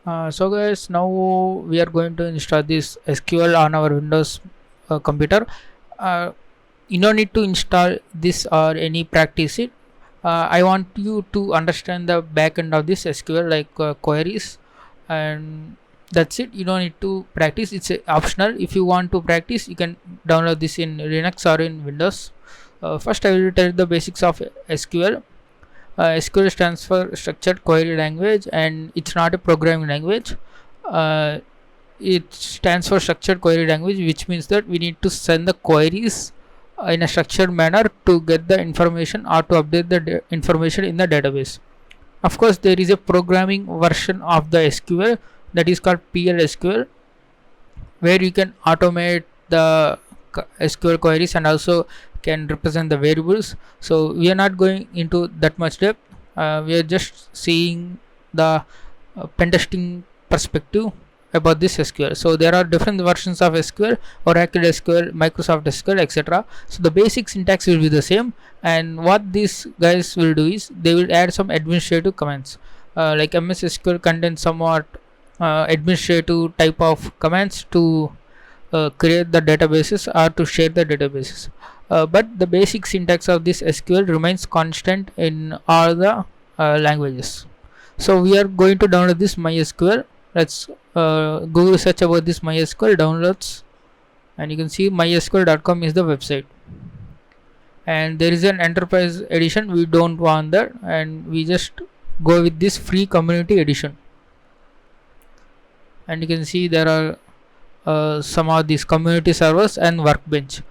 So guys, now we are going to install this SQL on our Windows computer. Uh, you don't need to install this or any practice it. I want you to understand the backend of this SQL, like queries, and that's it. You don't need to practice. It's optional. If you want to practice, you can download this in Linux or in Windows. First, I will tell you the basics of SQL. SQL stands for Structured Query Language, and it's not a programming language. Uh, it stands for Structured Query Language, which means that we need to send the queries in a structured manner to get the information or to update the information in the database. Of course, there is a programming version of the SQL that is called PL/SQL, where you can automate the SQL queries and also can represent the variables. So we are not going into that much depth. We are just seeing the pen testing perspective about this SQL. So there are different versions of SQL: Oracle SQL, Microsoft SQL, etc. So the basic syntax will be the same, and what these guys will do is they will add some administrative commands. Like MS SQL contains somewhat administrative type of commands to create the databases or to share the databases. But the basic syntax of this SQL remains constant in all the languages. So we are going to download this MySQL. Let's Google search about this MySQL downloads, and you can see mysql.com is the website. And there is an enterprise edition. We don't want that, and we just go with this free community edition. And you can see there are some of these community servers and workbench.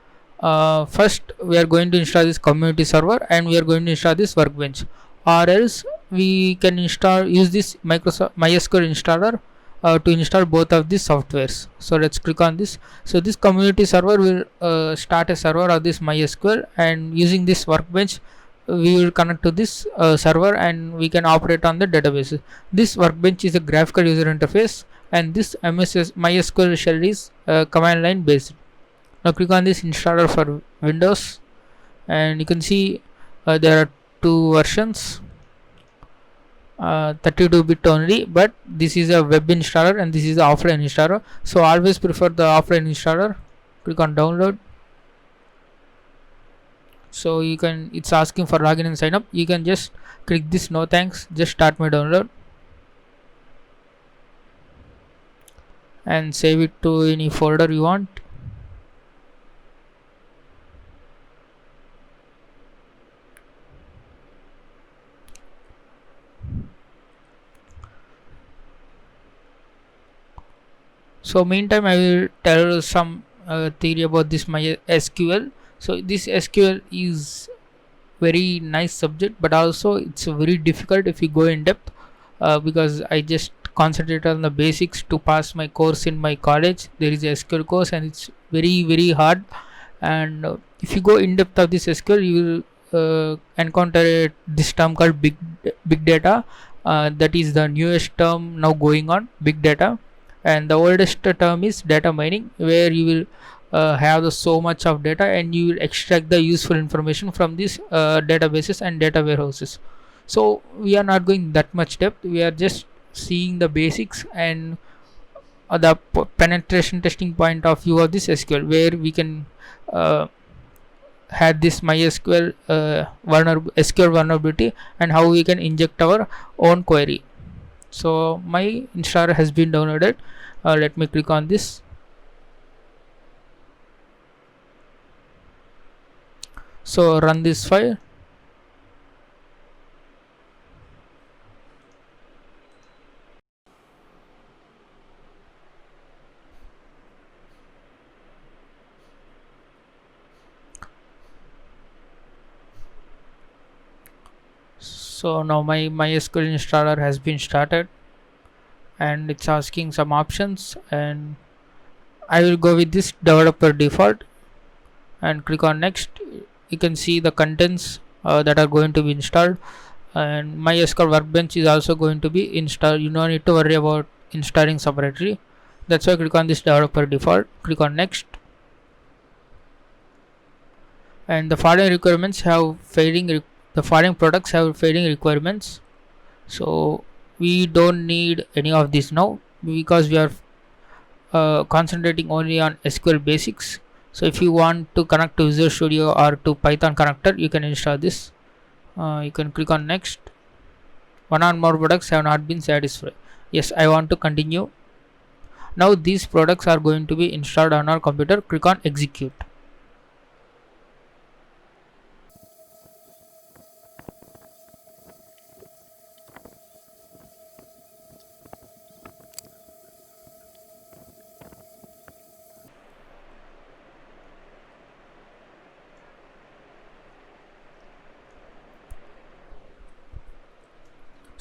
First we are going to install this community server, and we are going to install this workbench, or else we can use this Microsoft MySQL installer to install both of these softwares. So let's click on this. So this community server will start a server of this MySQL, and using this workbench we will connect to this server, and we can operate on the database. This workbench is a graphical user interface, and this MySQL shell is command line based. Now click on this installer for Windows, and you can see there are two versions, 32-bit only, but this is a web installer and this is the offline installer. So always prefer the offline installer. Click on download. So you can, it's asking for login and sign up. You can just click this no thanks, just start my download and save it to any folder you want. So meantime I will tell some theory about this MySQL. So this SQL is very nice subject, but also it's very difficult if you go in depth, because I just concentrate on the basics to pass my course in my college. There is a SQL course and it's very hard, and if you go in depth of this SQL you will encounter this term called big data. That is the newest term now going on, big data, and the oldest term is data mining, where you will have so much of data and you will extract the useful information from these databases and data warehouses. So we are not going that much depth, we are just seeing the basics and the penetration testing point of view of this SQL, where we can had this MySQL SQL vulnerability and how we can inject our own query. So my installer has been downloaded. Let me click on this. So run this file. So now my MySQL installer has been started, and it's asking some options, and I will go with this developer default and click on next. You can see the contents that are going to be installed, and MySQL workbench is also going to be installed. You don't need to worry about installing separately. That's why click on this developer default, click on next, and the following requirements have failing the following products have failing requirements. So we don't need any of this now, because we are concentrating only on SQL basics. So if you want to connect to Visual Studio or to Python connector, you can install this. You can click on next. One or more products have not been satisfied. Yes, I want to continue. Now these products are going to be installed on our computer. Click on execute.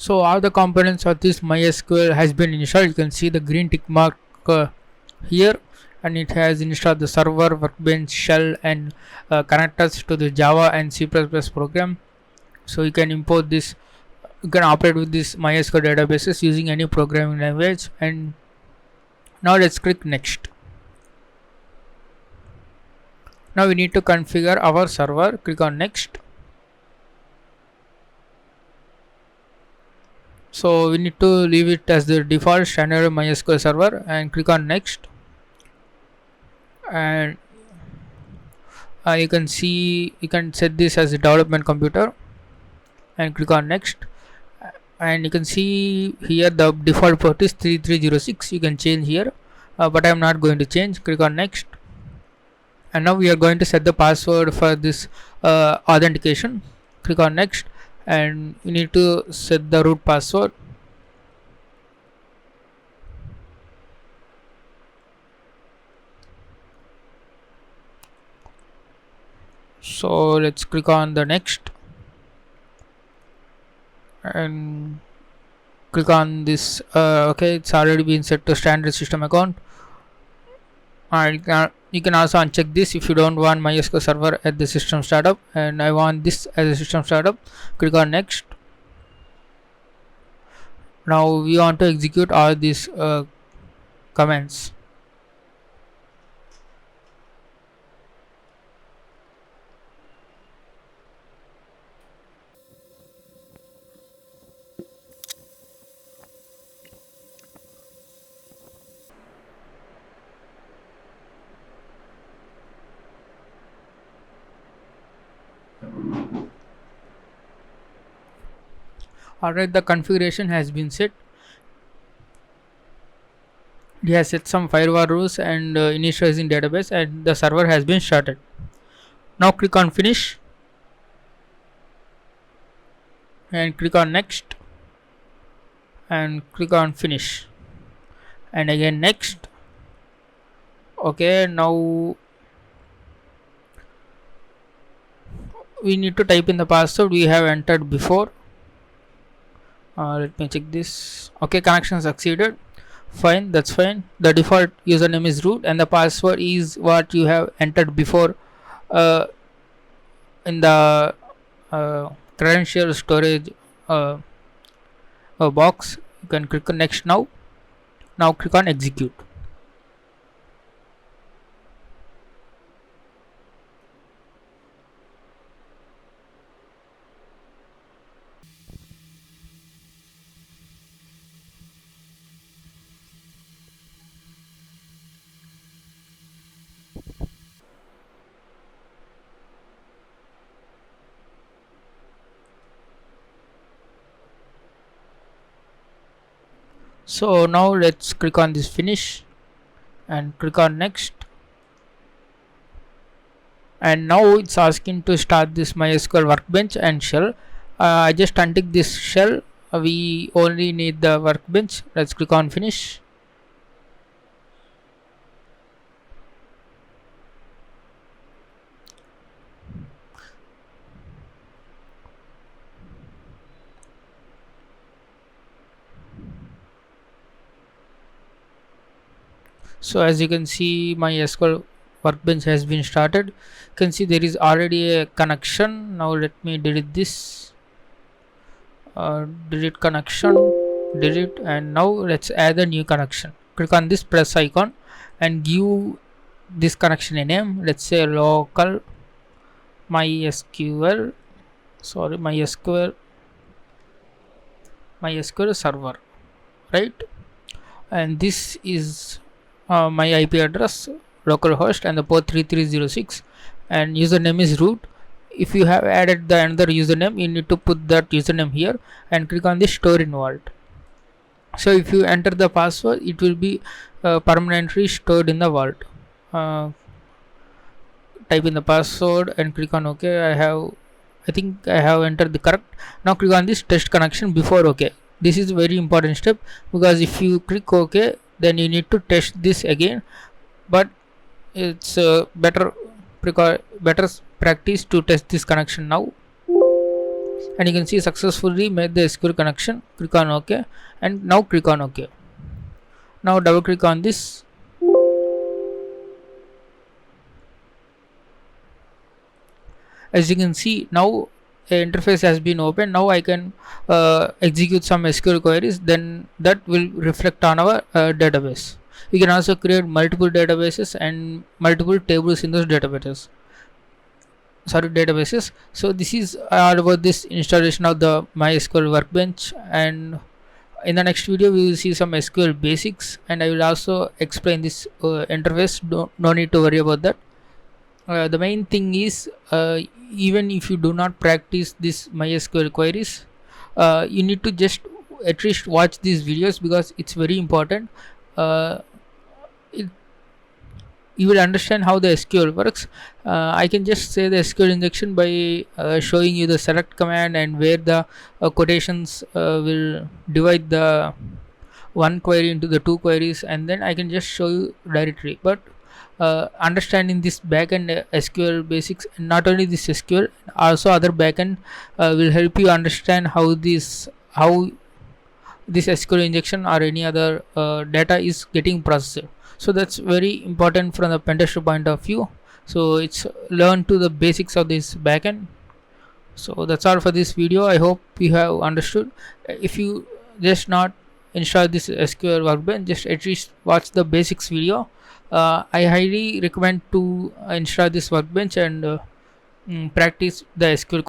So all the components of this MySQL has been installed. You can see the green tick mark here, and it has installed the server, workbench, shell, and connectors to the Java and C++ program. So you can import this, you can operate with this MySQL databases using any programming language. And now let's click next. Now we need to configure our server. Click on next. So we need to leave it as the default standard MySQL server and click on next. And you can see, you can set this as a development computer and click on next. And you can see here the default port is 3306. You can change here, but I am not going to change. Click on next. And now we are going to set the password for this authentication. Click on next, and you need to set the root password. So let's click on the next and click on this. Okay, it's already been set to standard system account. And you can also uncheck this if you don't want MySQL server at the system startup, and I want this as a system startup. Click on next. Now we want to execute all these commands. Alright, the configuration has been set. It has set some firewall rules and initializing database, and the server has been started. Now click on finish and click on next and click on finish and again next. Okay, now we need to type in the password we have entered before. Let me check this. Okay, connection succeeded. Fine, that's fine. The default username is root and the password is what you have entered before in the credential storage box. You can click on next now. Now click on execute. So now let's click on this finish and click on next, and now it's asking to start this MySQL workbench and shell. I just untick this shell. We only need the workbench. Let's click on finish. So as you can see, my SQL workbench has been started. You can see there is already a connection. Now let me delete this. Delete connection, delete, and now let's add a new connection. Click on this plus icon and give this connection a name. Let's say local MySQL. Sorry, MySQL MySQL server, right? And this is my IP address, localhost, and the port 3306, and username is root. If you have added the another username, you need to put that username here and click on the store in vault. So if you enter the password, it will be permanently stored in the vault. Type in the password and click on OK. I think I have entered the correct. Now click on this test connection before OK. This is a very important step, because if you click OK, then you need to test this again. But it's better practice to test this connection now. And you can see successfully made the SQL connection. Click on OK, and now click on OK. Now double click on this. As you can see, now a interface has been opened. Now I can execute some SQL queries, then that will reflect on our database. You can also create multiple databases and multiple tables in those databases. So this is all about this installation of the MySQL Workbench, and in the next video we will see some SQL basics, and I will also explain this interface. No need to worry about that. The main thing is, even if you do not practice this MySQL queries, you need to just at least watch these videos, because it's very important. You will understand how the SQL works. I can just say the SQL injection by showing you the select command, and where the quotations will divide the one query into the two queries, and then I can just show you directly. But understanding this backend SQL basics, not only this SQL, also other backend will help you understand how this SQL injection or any other data is getting processed. So that's very important from the pentester point of view. So it's learn to the basics of this backend. So that's all for this video. I hope you have understood. If you just not install this SQL Workbench, just at least watch the basics video. I highly recommend to install this Workbench and practice the SQL